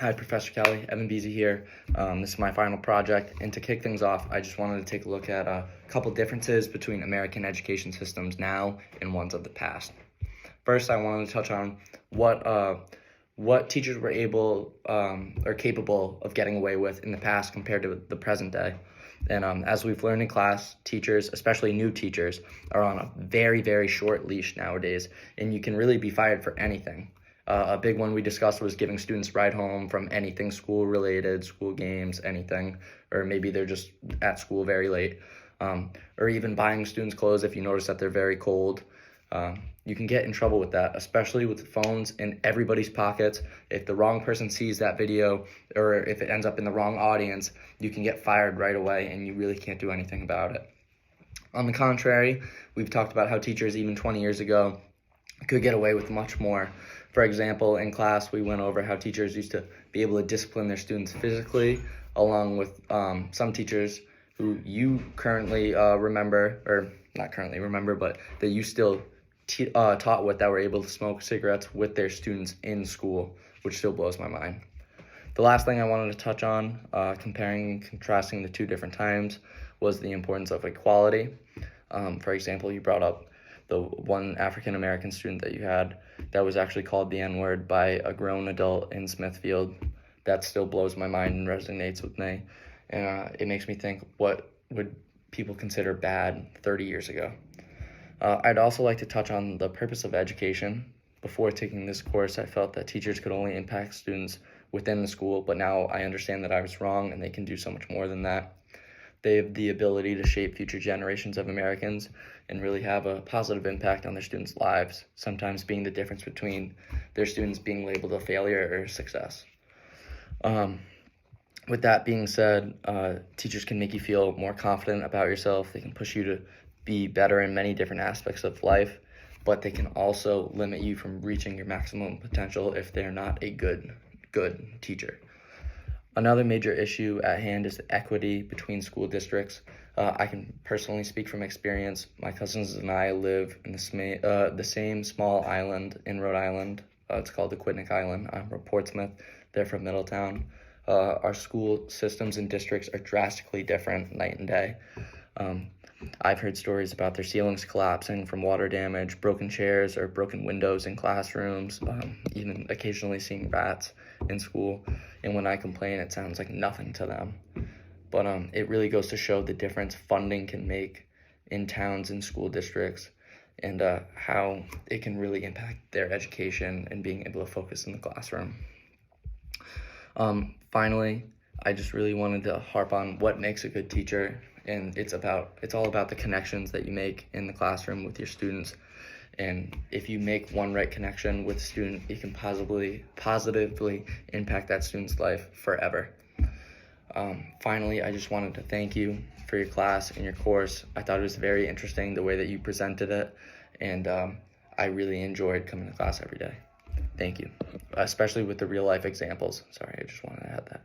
Hi, Professor Kelly. Evan Beasy here. This is my final project, and to kick things off, I just wanted to take a look at a couple differences between American education systems now and ones of the past. First, I wanted to touch on what teachers were able or capable of getting away with in the past compared to the present day. And as we've learned in class, teachers, especially new teachers, are on a very, very short leash nowadays, and you can really be fired for anything. A big one we discussed was giving students ride home from anything school related, school games, anything, or maybe they're just at school very late, or even buying students clothes if you notice that they're very cold. You can get in trouble with that, especially with phones in everybody's pockets. If the wrong person sees that video, or if it ends up in the wrong audience, you can get fired right away and you really can't do anything about it. On the contrary, we've talked about how teachers even 20 years ago could get away with much more. For example, in class, we went over how teachers used to be able to discipline their students physically, along with some teachers who you currently remember, or not currently remember, but that you still taught with, that were able to smoke cigarettes with their students in school, which still blows my mind. The last thing I wanted to touch on, comparing and contrasting the two different times, was the importance of equality. For example, you brought up the one African-American student that you had that was actually called the N-word by a grown adult in Smithfield. That still blows my mind and resonates with me. And it makes me think, what would people consider bad 30 years ago? I'd also like to touch on the purpose of education. Before taking this course, I felt that teachers could only impact students within the school, but now I understand that I was wrong and they can do so much more than that. They have the ability to shape future generations of Americans and really have a positive impact on their students' lives, sometimes being the difference between their students being labeled a failure or success. With that being said, teachers can make you feel more confident about yourself. They can push you to be better in many different aspects of life, but they can also limit you from reaching your maximum potential if they're not a good teacher. Another major issue at hand is the equity between school districts. I can personally speak from experience. My cousins and I live in the same small island in Rhode Island. It's called the Quidnick Island. I'm from Portsmouth. They're from Middletown. Our school systems and districts are drastically different night and day. I've heard stories about their ceilings collapsing from water damage, broken chairs or broken windows in classrooms, even occasionally seeing rats in school. And when I complain, it sounds like nothing to them. But it really goes to show the difference funding can make in towns and school districts, and how it can really impact their education and being able to focus in the classroom. Finally, I just really wanted to harp on what makes a good teacher, and it's all about the connections that you make in the classroom with your students. And if you make one right connection with a student, it can positively impact that student's life forever. Finally, I just wanted to thank you for your class and your course. I thought it was very interesting the way that you presented it, and I really enjoyed coming to class every day. Thank you, especially with the real life examples. Sorry, I just wanted to add that.